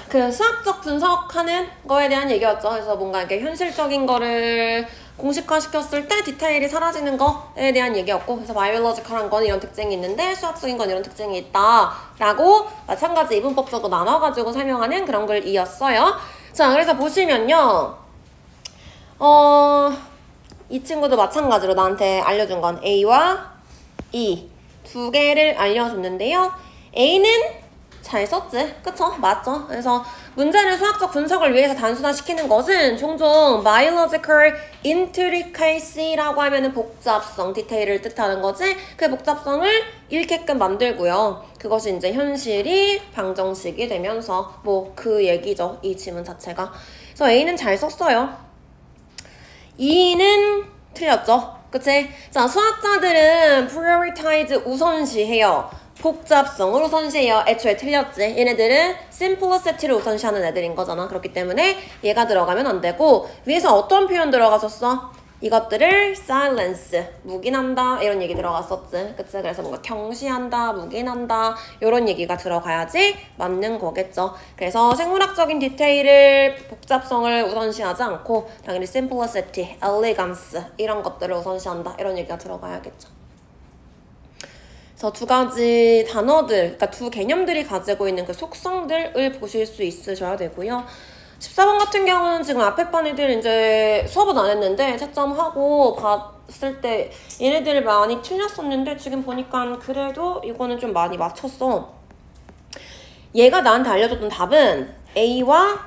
그 수학적 분석하는 거에 대한 얘기였죠. 그래서 뭔가 이렇게 현실적인 거를 공식화시켰을 때 디테일이 사라지는 거에 대한 얘기였고, 그래서 바이올로지컬한 건 이런 특징이 있는데 수학적인 건 이런 특징이 있다 라고 마찬가지 이분법적으로 나눠가지고 설명하는 그런 글이었어요. 자, 그래서 보시면요, 이 친구도 마찬가지로 나한테 알려준 건 A와 E 두 개를 알려줬는데요. A는 잘 썼지? 그쵸? 맞죠? 그래서 문제를 수학적 분석을 위해서 단순화시키는 것은 종종 biological intricacy라고 하면은 복잡성, 디테일을 뜻하는 거지. 그 복잡성을 잃게끔 만들고요. 그것이 이제 현실이 방정식이 되면서 뭐 그 얘기죠. 이 지문 자체가. 그래서 A는 잘 썼어요. E는 틀렸죠? 그치? 자, 수학자들은 prioritize 우선시해요. 복잡성을 우선시해요. 애초에 틀렸지. 얘네들은 simplicity를 우선시하는 애들인 거잖아. 그렇기 때문에 얘가 들어가면 안 되고, 위에서 어떤 표현 들어갔었어? 이것들을 silence, 묵인한다 이런 얘기 들어갔었지. 그치? 그래서 뭔가 경시한다, 묵인한다 이런 얘기가 들어가야지 맞는 거겠죠. 그래서 생물학적인 디테일을, 복잡성을 우선시하지 않고 당연히 simplicity, elegance 이런 것들을 우선시한다 이런 얘기가 들어가야겠죠. 그래서 두 가지 단어들, 그러니까 두 개념들이 가지고 있는 그 속성들을 보실 수 있으셔야 되고요. 14번 같은 경우는 지금 앞에 반 애들 이제 수업은 안 했는데 채점하고 봤을 때 얘네들 많이 틀렸었는데 지금 보니까 그래도 이거는 좀 많이 맞췄어. 얘가 나한테 알려줬던 답은 A와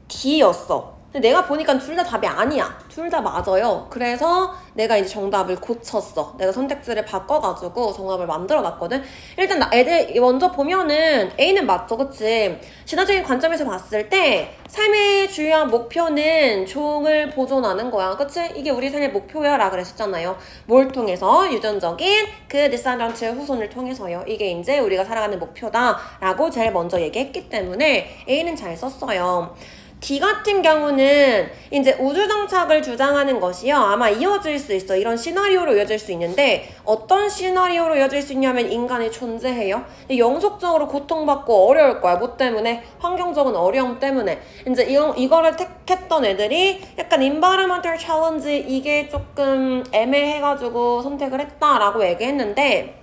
D였어. 근데 내가 보니까 둘 다 답이 아니야. 둘 다 맞아요. 그래서 내가 이제 정답을 고쳤어. 내가 선택지를 바꿔가지고 정답을 만들어놨거든. 일단 애들 먼저 보면은 A는 맞죠, 그치? 진화적인 관점에서 봤을 때 삶의 주요한 목표는 종을 보존하는 거야, 그치? 이게 우리 삶의 목표야 라 그랬었잖아요. 뭘 통해서? 유전적인 그 디센던트의 후손을 통해서요. 이게 이제 우리가 살아가는 목표다 라고 제일 먼저 얘기했기 때문에 A는 잘 썼어요. D 같은 경우는 이제 우주정착을 주장하는 것이요. 아마 이어질 수 있어. 이런 시나리오로 이어질 수 있는데 어떤 시나리오로 이어질 수 있냐면 인간이 존재해요. 영속적으로 고통받고 어려울 거야. 뭐 때문에? 환경적인 어려움 때문에. 이제 이거를 택했던 애들이 약간 environmental challenge 이게 조금 애매해가지고 선택을 했다라고 얘기했는데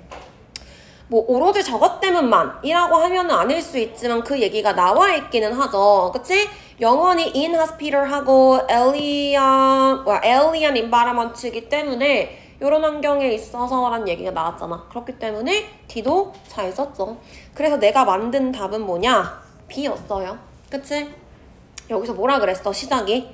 뭐 오로지 저것 때문만이라고 하면은 아닐 수 있지만 그 얘기가 나와 있기는 하죠. 그치? 영원히 in hospital하고 alien environment이기 때문에 이런 환경에 있어서라는 얘기가 나왔잖아. 그렇기 때문에 D도 잘 썼죠. 그래서 내가 만든 답은 뭐냐? B였어요. 그치? 여기서 뭐라 그랬어? 시작이?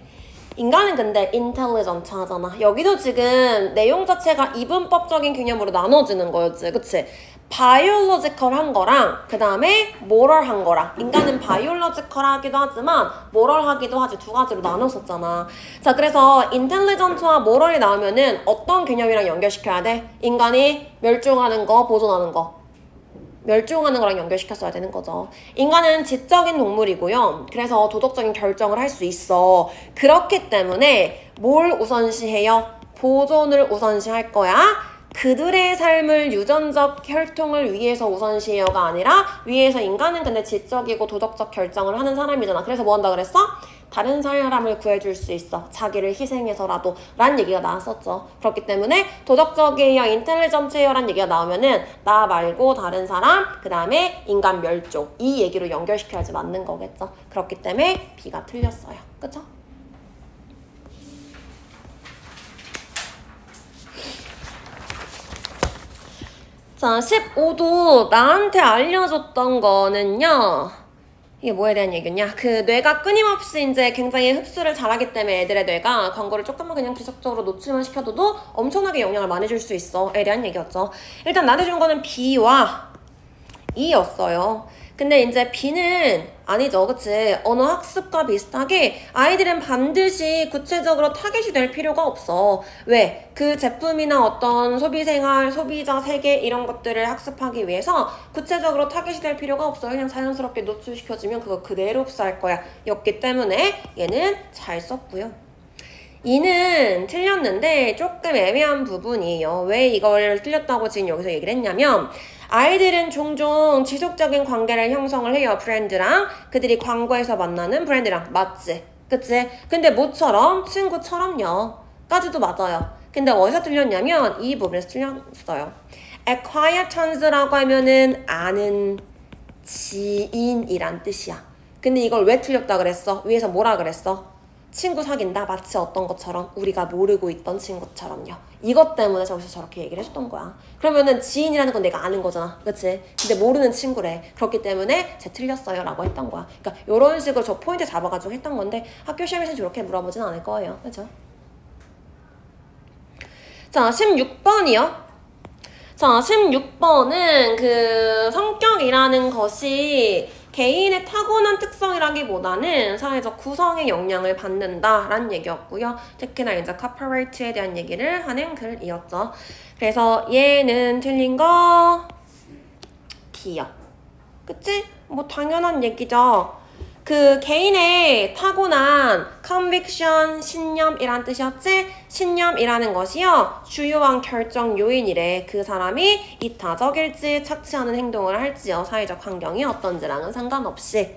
인간은 근데 intelligent 하잖아. 여기도 지금 내용 자체가 이분법적인 개념으로 나눠지는 거였지. 그치? 바이올로지컬한 거랑 그 다음에 모럴한 거랑 인간은 바이올로지컬하기도 하지만 모럴하기도 하지 두 가지로 나눴었잖아. 자, 그래서 인텔리전트와 모럴이 나오면은 어떤 개념이랑 연결시켜야 돼? 인간이 멸종하는 거, 보존하는 거. 멸종하는 거랑 연결시켰어야 되는 거죠. 인간은 지적인 동물이고요. 그래서 도덕적인 결정을 할 수 있어. 그렇기 때문에 뭘 우선시해요? 보존을 우선시할 거야. 그들의 삶을 유전적 혈통을 위해서 우선시해요가 아니라 위에서 인간은 근데 지적이고 도덕적 결정을 하는 사람이잖아. 그래서 뭐 한다 그랬어? 다른 사람을 구해줄 수 있어. 자기를 희생해서라도 라는 얘기가 나왔었죠. 그렇기 때문에 도덕적이에요, 인텔리전트예요 라는 얘기가 나오면은 나 말고 다른 사람, 그 다음에 인간 멸종 이 얘기로 연결시켜야지 맞는 거겠죠. 그렇기 때문에 B가 틀렸어요. 그쵸? 자, 15도 나한테 알려줬던 거는요. 이게 뭐에 대한 얘기였냐? 그 뇌가 끊임없이 이제 굉장히 흡수를 잘하기 때문에 애들의 뇌가 광고를 조금만 그냥 기적적으로 노출만 시켜둬도 엄청나게 영향을 많이 줄 수 있어. 에 대한 얘기였죠. 일단 나한테 준 거는 B와 E였어요. 근데 이제 B는 아니죠. 그치? 언어 학습과 비슷하게 아이들은 반드시 구체적으로 타겟이 될 필요가 없어. 왜? 그 제품이나 어떤 소비생활, 소비자 세계 이런 것들을 학습하기 위해서 구체적으로 타겟이 될 필요가 없어. 그냥 자연스럽게 노출시켜주면 그거 그대로 흡수할 거야. 였기 때문에 얘는 잘 썼고요. 이는 틀렸는데 조금 애매한 부분이에요. 왜 이걸 틀렸다고 지금 여기서 얘기를 했냐면 아이들은 종종 지속적인 관계를 형성을 해요. 브랜드랑. 그들이 광고에서 만나는 브랜드랑. 맞지? 그치? 근데 뭐처럼? 친구처럼요. 까지도 맞아요. 근데 어디서 틀렸냐면 이 부분에서 틀렸어요. acquaintance라고 하면은 아는 지인이란 뜻이야. 근데 이걸 왜 틀렸다 그랬어? 위에서 뭐라 그랬어? 친구 사귄다 마치 어떤 것처럼 우리가 모르고 있던 친구처럼요. 이것 때문에 저기서 저렇게 얘기를 해줬던 거야. 그러면은 지인이라는 건 내가 아는 거잖아. 그치? 근데 모르는 친구래. 그렇기 때문에 제 틀렸어요 라고 했던 거야. 그러니까 이런 식으로 저 포인트 잡아가지고 했던 건데 학교 시험에서 저렇게 물어보진 않을 거예요. 그죠? 자, 16번이요. 자, 16번은 그 성격이라는 것이 개인의 타고난 특성이라기보다는 사회적 구성의 영향을 받는다라는 얘기였고요. 특히나 이제 카퍼레이트에 대한 얘기를 하는 글이었죠. 그래서 얘는 틀린 거 D요. 그치? 뭐 당연한 얘기죠. 그 개인의 타고난 conviction, 신념이란 뜻이었지? 신념이라는 것이요. 주요한 결정 요인이래. 그 사람이 이타적일지 착취하는 행동을 할지요. 사회적 환경이 어떤지랑은 상관없이.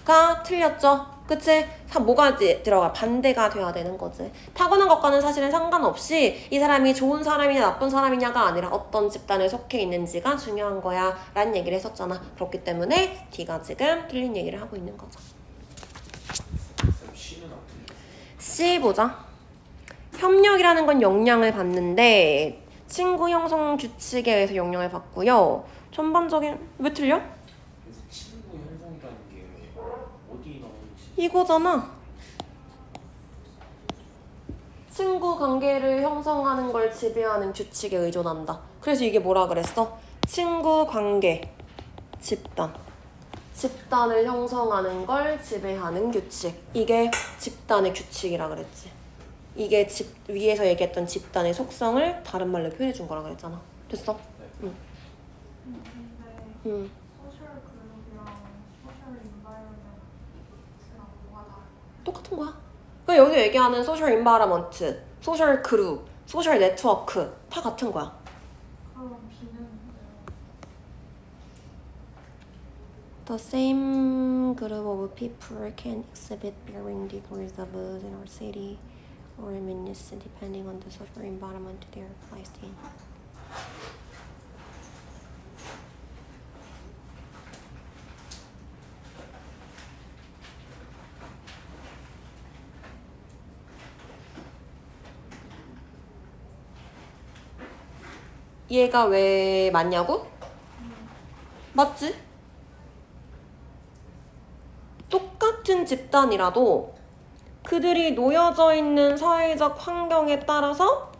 가 틀렸죠? 그치? 뭐가 들어가? 반대가 돼야 되는 거지. 타고난 것과는 사실은 상관없이 이 사람이 좋은 사람이냐 나쁜 사람이냐가 아니라 어떤 집단에 속해 있는지가 중요한 거야 라는 얘기를 했었잖아. 그렇기 때문에 D가 지금 틀린 얘기를 하고 있는 거죠. C 보자. 협력이라는 건 영향을 받는데 친구 형성 규칙에 의해서 영향을 받고요. 전반적인... 왜 틀려? 그래서 친구 형성이라는 게 어디 나오는지 이거잖아. 친구 관계를 형성하는 걸 지배하는 규칙에 의존한다. 그래서 이게 뭐라 그랬어? 친구 관계, 집단. 집단을 형성하는 걸 지배하는 규칙. 이게 집단의 규칙이라 그랬지. 이게 위에서 얘기했던 집단의 속성을 다른 말로 표현해 준 거라 그랬잖아. 됐어? 네. 응. 근데 소셜 그룹이랑 소셜 인바이러먼트랑 뭐가 다른가요? 똑같은 거야. 그러니까 여기서 얘기하는 소셜 인바이러먼트, 소셜 그룹, 소셜 네트워크 다 같은 거야. 그럼 B는 The same group of people can exhibit varying degrees of mood in our city or meanness depending on the social environment they are placed in. 얘가 왜 맞냐고? 맞지? 똑같은 집단이라도 그들이 놓여져 있는 사회적 환경에 따라서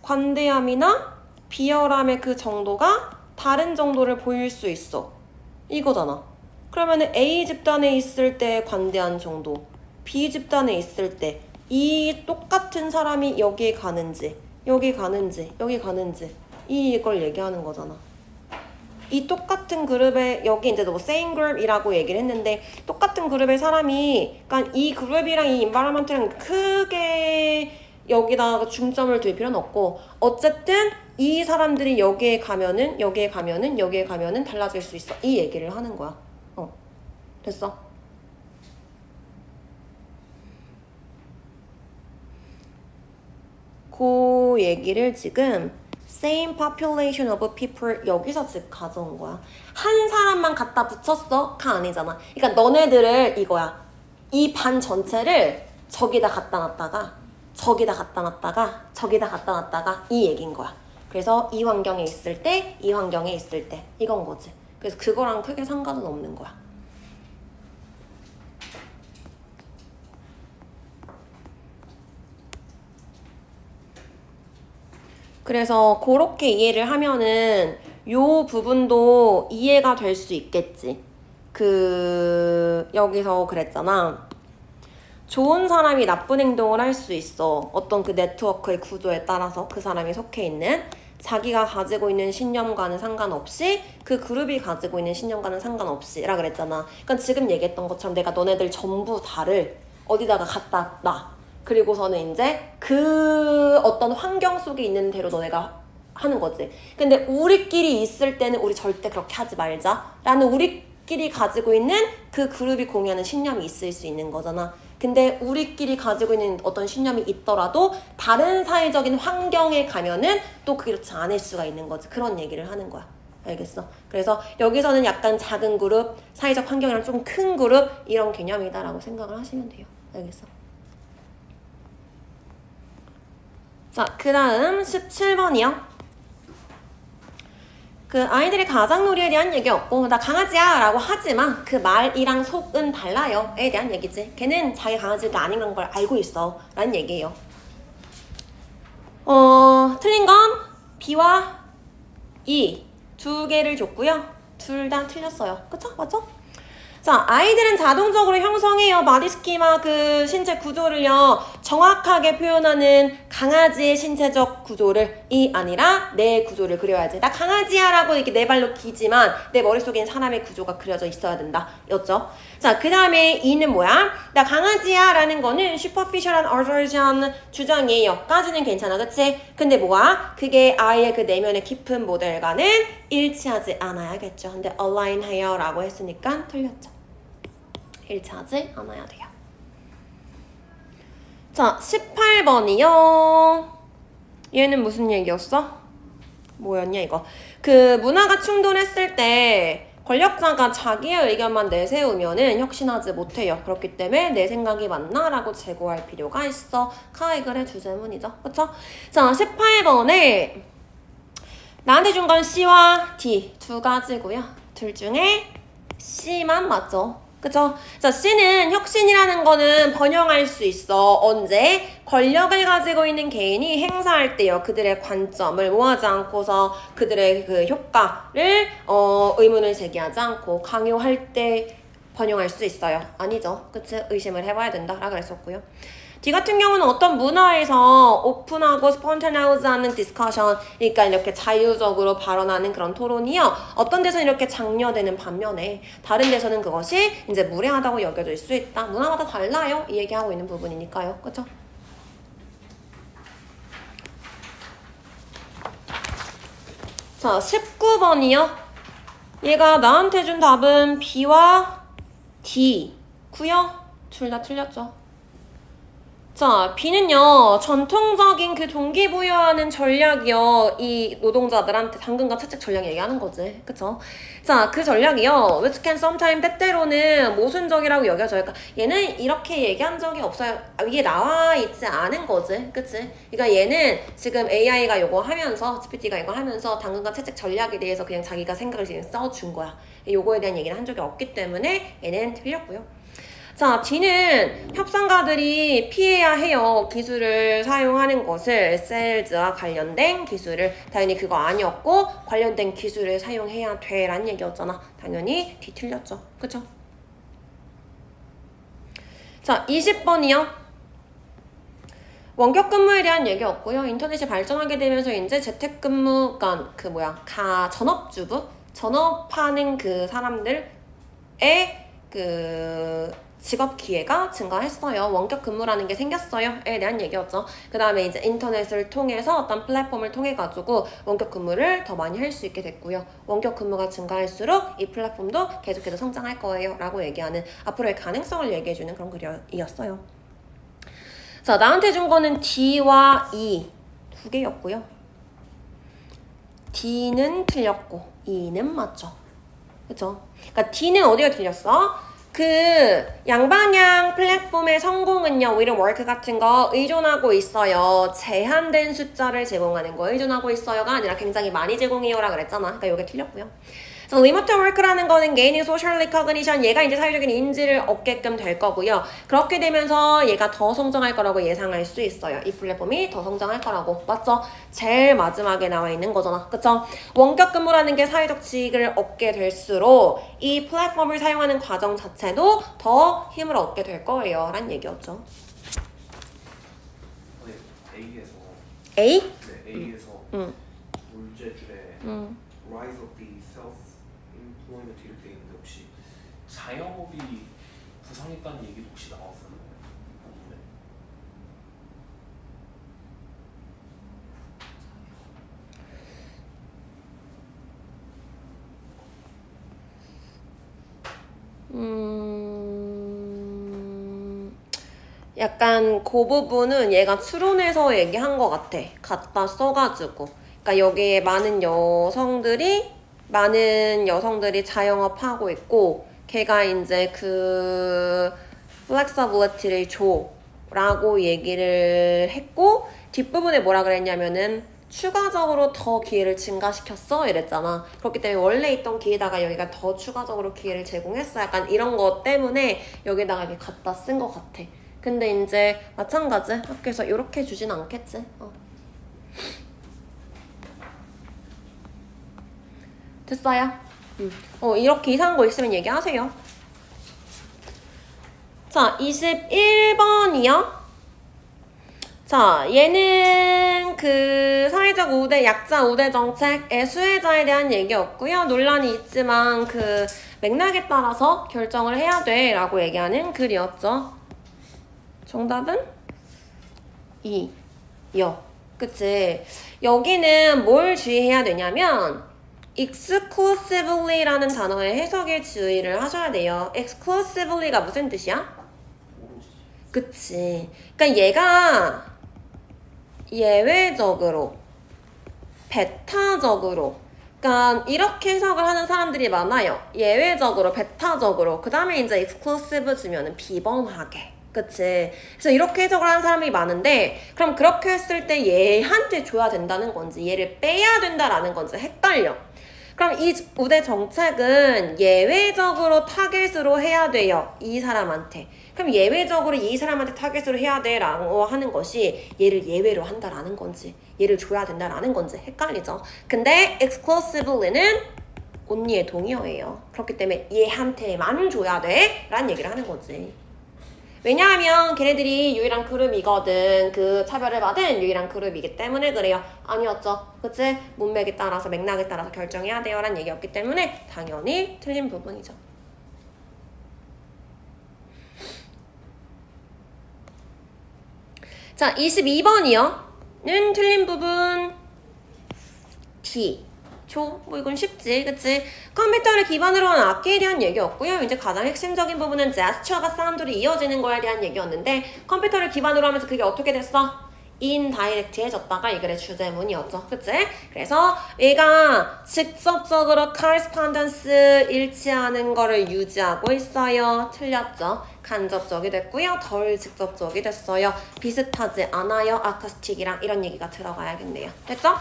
관대함이나 비열함의 그 정도가 다른 정도를 보일 수 있어. 이거잖아. 그러면 A 집단에 있을 때 관대한 정도, B 집단에 있을 때 이 똑같은 사람이 여기에 가는지, 여기 가는지, 여기 가는지 이걸 얘기하는 거잖아. 이 똑같은 그룹에 여기 이제 뭐 same group이라고 얘기를 했는데 똑같은 그룹의 사람이 그러니까 이 그룹이랑 이 environment랑 크게 여기다가 중점을 둘 필요는 없고 어쨌든 이 사람들이 여기에 가면은 여기에 가면은 여기에 가면은 달라질 수 있어. 이 얘기를 하는 거야. 됐어? 그 얘기를 지금 same population of people 여기서 즉 가져온 거야. 한 사람만 갖다 붙였어? 가 아니잖아. 그러니까 너네들을 이거야. 이 반 전체를 저기다 갖다 놨다가 저기다 갖다 놨다가 저기다 갖다 놨다가 이 얘기인 거야. 그래서 이 환경에 있을 때 이 환경에 있을 때 이건 거지. 그래서 그거랑 크게 상관은 없는 거야. 그래서 그렇게 이해를 하면은 요 부분도 이해가 될 수 있겠지. 여기서 그랬잖아. 좋은 사람이 나쁜 행동을 할 수 있어. 어떤 그 네트워크의 구조에 따라서 그 사람이 속해 있는 자기가 가지고 있는 신념과는 상관없이 그 그룹이 가지고 있는 신념과는 상관없이 라 그랬잖아. 그러니까 지금 얘기했던 것처럼 내가 너네들 전부 다를 어디다가 갖다 놔. 그리고서는 이제 그 어떤 환경 속에 있는 대로 너네가 하는 거지. 근데 우리끼리 있을 때는 우리 절대 그렇게 하지 말자 라는 우리끼리 가지고 있는 그 그룹이 공유하는 신념이 있을 수 있는 거잖아. 근데 우리끼리 가지고 있는 어떤 신념이 있더라도 다른 사회적인 환경에 가면은 또 그렇지 않을 수가 있는 거지. 그런 얘기를 하는 거야. 알겠어? 그래서 여기서는 약간 작은 그룹, 사회적 환경이랑 좀 큰 그룹 이런 개념이다라고 생각을 하시면 돼요. 알겠어? 자, 그 다음 17번이요. 그 아이들이 가장놀이에 대한 얘기였고 나 강아지야 라고 하지만 그 말이랑 속은 달라요 에 대한 얘기지. 걔는 자기 강아지가 아닌 걸 알고 있어 라는 얘기예요. 틀린 건 B와 E 두 개를 줬고요. 둘 다 틀렸어요. 그쵸? 맞죠? 자, 아이들은 자동적으로 형성해요. 바디 스키마 그 신체 구조를요. 정확하게 표현하는 강아지의 신체적 구조를 이 아니라 내 구조를 그려야지. 나 강아지야 라고 이렇게 네 발로 기지만 내 머릿속엔 사람의 구조가 그려져 있어야 된다. 였죠. 자, 그 다음에 이는 뭐야? 나 강아지야 라는 거는 superficial한 assertion 주장이에요. 까지는 괜찮아. 그치? 근데 뭐야? 그게 아이의 그 내면의 깊은 모델과는 일치하지 않아야겠죠. 근데 align 해요 라고 했으니까 틀렸죠. 일치하지 않아야 돼요. 자, 18번이요. 얘는 무슨 얘기였어? 뭐였냐 이거. 그 문화가 충돌했을 때 권력자가 자기의 의견만 내세우면은 혁신하지 못해요. 그렇기 때문에 내 생각이 맞나? 라고 재고할 필요가 있어. 카이글의 주제문이죠. 그쵸? 자, 18번에 나한테 준 건 C와 D 두 가지고요. 둘 중에 C만 맞죠? 그쵸? 자, C는 혁신이라는 거는 번영할 수 있어. 언제? 권력을 가지고 있는 개인이 행사할 때요. 그들의 관점을 모아지 않고서 그들의 그 효과를 의문을 제기하지 않고 강요할 때 번영할 수 있어요. 아니죠. 그치? 의심을 해봐야 된다. 라고 그랬었고요. D 같은 경우는 어떤 문화에서 오픈하고 spontaneous하는 디스커션, 그러니까 이렇게 자유적으로 발언하는 그런 토론이요. 어떤 데서는 이렇게 장려되는 반면에 다른 데서는 그것이 이제 무례하다고 여겨질 수 있다. 문화마다 달라요. 이 얘기하고 있는 부분이니까요. 그쵸? 자, 19번이요. 얘가 나한테 준 답은 B와 D고요. 둘 다 틀렸죠. 자, B는요, 전통적인 그 동기부여하는 전략이요. 이 노동자들한테 당근과 채찍 전략 얘기하는 거지. 그쵸? 자, 그 전략이요. which can sometimes 때때로는 모순적이라고 여겨져요. 그러니까 얘는 이렇게 얘기한 적이 없어요. 이게 나와 있지 않은 거지. 그치? 그러니까 얘는 지금 AI가 요거 하면서, GPT가 이거 하면서 당근과 채찍 전략에 대해서 그냥 자기가 생각을 지금 써준 거야. 요거에 대한 얘기는 한 적이 없기 때문에 얘는 틀렸고요. 자, D는 협상가들이 피해야 해요. 기술을 사용하는 것을 셀즈와 관련된 기술을 당연히 그거 아니었고 관련된 기술을 사용해야 돼 라는 얘기였잖아. 당연히 D 틀렸죠. 그쵸? 자, 20번이요. 원격 근무에 대한 얘기였고요. 인터넷이 발전하게 되면서 이제 재택근무, 그러니까 전업주부? 전업하는 그 사람들의 그 직업 기회가 증가했어요. 원격 근무라는 게 생겼어요.에 대한 얘기였죠. 그 다음에 이제 인터넷을 통해서 어떤 플랫폼을 통해 가지고 원격 근무를 더 많이 할 수 있게 됐고요. 원격 근무가 증가할수록 이 플랫폼도 계속해서 성장할 거예요. 라고 얘기하는 앞으로의 가능성을 얘기해주는 그런 글이었어요. 자, 나한테 준 거는 D와 E 두 개였고요. D는 틀렸고 E는 맞죠. 그쵸? 그러니까 D는 어디가 틀렸어? 그 양방향 플랫폼의 성공은요, 오히려 워크 같은 거 의존하고 있어요. 제한된 숫자를 제공하는 거 의존하고 있어요가 아니라 굉장히 많이 제공해요라 그랬잖아. 그러니까 이게 틀렸고요. 그래서 리모트 워크라는 거는 개인의 소셜 리커그니션, 얘가 이제 사회적인 인지를 얻게끔 될 거고요. 그렇게 되면서 얘가 더 성장할 거라고 예상할 수 있어요. 이 플랫폼이 더 성장할 거라고. 맞죠? 제일 마지막에 나와 있는 거잖아. 그쵸? 원격 근무라는 게 사회적 지위를 얻게 될수록 이 플랫폼을 사용하는 과정 자체도 더 힘을 얻게 될 거예요. 라는 얘기였죠. 네, A에서 A? 네, A에서 물제줄에 Rise of the Self-Employment 이렇게 있는데 혹시 자영업이 부상했다는 얘기도 혹시 나왔어요? 약간 그 부분은 얘가 추론해서 얘기한 것 같아. 갖다 써가지고. 그러니까 여기에 많은 여성들이 자영업하고 있고, 걔가 이제 그 flexibility를 줘라고 얘기를 했고, 뒷부분에 뭐라 그랬냐면은 추가적으로 더 기회를 증가시켰어 이랬잖아. 그렇기 때문에 원래 있던 기회다가 여기가 더 추가적으로 기회를 제공했어. 약간 이런 것 때문에 여기다가 이렇게 갖다 쓴 것 같아. 근데 이제 마찬가지 학교에서 이렇게 주진 않겠지. 됐어요? 이렇게 이상한 거 있으면 얘기하세요. 자, 21번이요. 자, 얘는 그 사회적 우대, 약자 우대 정책의 수혜자에 대한 얘기였고요. 논란이 있지만 그 맥락에 따라서 결정을 해야 돼 라고 얘기하는 글이었죠. 정답은 2요. 그치? 여기는 뭘 주의해야 되냐면 exclusively라는 단어의 해석에 주의를 하셔야 돼요. exclusively가 무슨 뜻이야? 그치. 그러니까 얘가 예외적으로, 배타적으로, 그러니까 이렇게 해석을 하는 사람들이 많아요. 예외적으로, 배타적으로. 그 다음에 이제 exclusive 주면은 비범하게. 그치. 그래서 이렇게 해석을 하는 사람이 많은데, 그럼 그렇게 했을 때 얘한테 줘야 된다는 건지, 얘를 빼야 된다라는 건지 헷갈려. 그럼 이 우대 정책은 예외적으로 타겟으로 해야 돼요. 이 사람한테. 그럼 예외적으로 이 사람한테 타겟으로 해야 돼 라고 하는 것이 얘를 예외로 한다라는 건지 얘를 줘야 된다라는 건지 헷갈리죠. 근데 exclusively는 only의 동의어예요. 그렇기 때문에 얘한테만 줘야 돼 라는 얘기를 하는 거지. 왜냐하면 걔네들이 유일한 그룹이거든. 그 차별을 받은 유일한 그룹이기 때문에 그래요. 아니었죠. 그치? 문맥에 따라서 맥락에 따라서 결정해야 돼요 라는 얘기였기 때문에 당연히 틀린 부분이죠. 자, 22번이요. 는 틀린 부분 D. 뭐 이건 쉽지, 그치? 컴퓨터를 기반으로 한 악기에 대한 얘기였고요. 이제 가장 핵심적인 부분은 제스처가 사운드로 이어지는 거에 대한 얘기였는데 컴퓨터를 기반으로 하면서 그게 어떻게 됐어? 인다이렉트해졌다가 이 글의 주제문이었죠. 그치? 그래서 얘가 직접적으로 correspondence 일치하는 거를 유지하고 있어요. 틀렸죠? 간접적이 됐고요. 덜 직접적이 됐어요. 비슷하지 않아요. 아카스틱이랑 이런 얘기가 들어가야겠네요. 됐죠?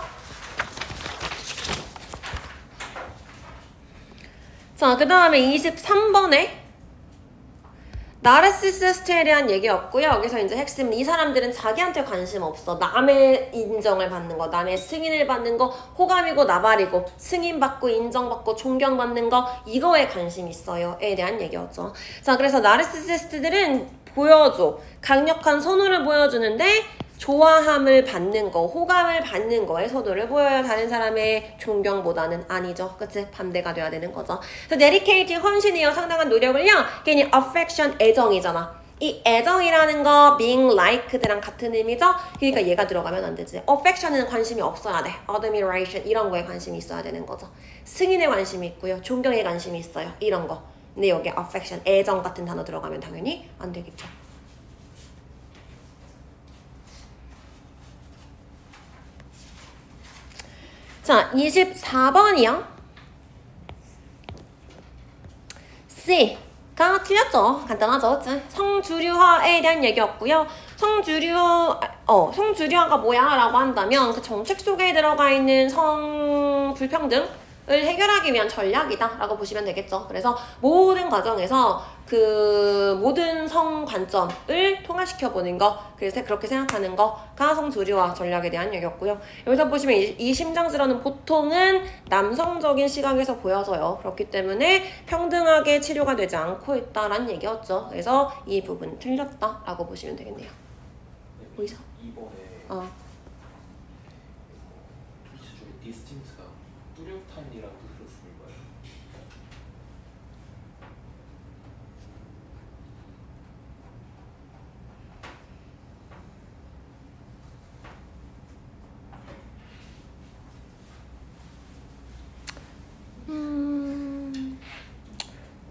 자, 그 다음에 23번에 나르시시스트에 대한 얘기였고요. 여기서 이제 핵심은 이 사람들은 자기한테 관심 없어. 남의 인정을 받는 거, 남의 승인을 받는 거, 호감이고 나발이고, 승인받고 인정받고 존경받는 거, 이거에 관심 있어요.에 대한 얘기였죠. 자, 그래서 나르시시스트들은 보여줘. 강력한 선호를 보여주는데 좋아함을 받는 거, 호감을 받는 거에 선호를 보여요. 다른 사람의 존경보다는 아니죠. 그치? 반대가 돼야 되는 거죠. 그래서 dedicate, 헌신이요. 상당한 노력을요. 괜히 affection, 애정이잖아. 이 애정이라는 거 being liked랑 같은 의미죠? 그러니까 얘가 들어가면 안 되지. affection은 관심이 없어야 돼. admiration 이런 거에 관심이 있어야 되는 거죠. 승인에 관심이 있고요. 존경에 관심이 있어요. 이런 거. 근데 여기 affection, 애정 같은 단어 들어가면 당연히 안 되겠죠. 자, 24번이요. C가 틀렸죠. 간단하죠. 그치? 성주류화에 대한 얘기였고요. 성주류화가 뭐야? 라고 한다면 그 정책 속에 들어가 있는 성 불평등을 해결하기 위한 전략이다 라고 보시면 되겠죠. 그래서 모든 과정에서 그 모든 성 관점을 통합시켜보는 거, 그래서 그렇게 생각하는 거가 성주류화 전략에 대한 얘기였고요. 여기서 보시면 이 심장질환은 보통은 남성적인 시각에서 보여져요. 그렇기 때문에 평등하게 치료가 되지 않고 있다라는 얘기였죠. 그래서 이 부분 틀렸다라고 보시면 되겠네요. 보이죠? 2번에 도대체 저기 디스틴트가 뚜렷한이라는 뜻으로 쓰는 거예요?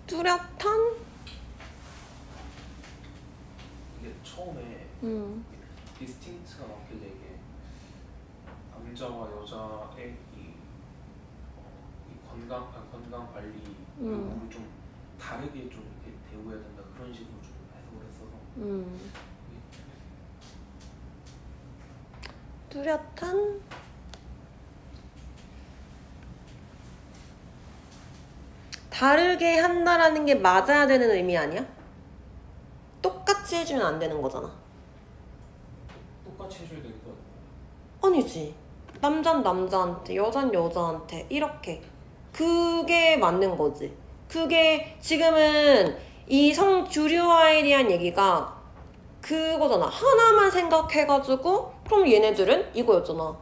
뚜렷한? 디스팅트가 나왔길래 이게 남자와 여자의 이 건강 관리 요구를 좀 다르게 좀 이렇게 대우해야 된다 그런 식으로 좀 해석을 했어서 뚜렷한 다르게 한다라는 게 맞아야 되는 의미 아니야? 똑같이 해주면 안 되는 거잖아. 똑같이 해줘야 될 것 같아요. 아니지. 남잔 남자한테, 여잔 여자한테 이렇게. 그게 맞는 거지. 그게 지금은 이 성주류화에 대한 얘기가 그거잖아. 하나만 생각해가지고 그럼 얘네들은 이거였잖아.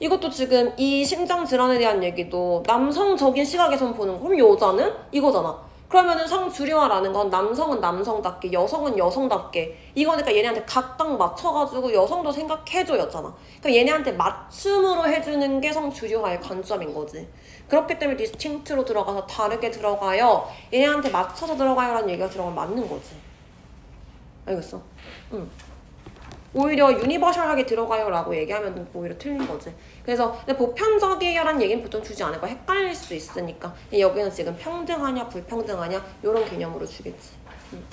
이것도 지금 이 심장질환에 대한 얘기도 남성적인 시각에선 보는 거. 그럼 여자는 이거잖아. 그러면은 성주류화라는 건 남성은 남성답게 여성은 여성답게 이거니까 얘네한테 각각 맞춰가지고 여성도 생각해줘였잖아. 그럼 얘네한테 맞춤으로 해주는 게 성주류화의 관점인 거지. 그렇기 때문에 디스팅트로 들어가서 다르게 들어가요. 얘네한테 맞춰서 들어가요라는 얘기가 들어가면 맞는 거지. 알겠어? 응. 오히려 유니버셜하게 들어가요라고 얘기하면 오히려 틀린 거지. 그래서 근데 보편적이야라는 얘기는 보통 주지 않을 거야. 헷갈릴 수 있으니까. 여기는 지금 평등하냐 불평등하냐 이런 개념으로 주겠지. 응.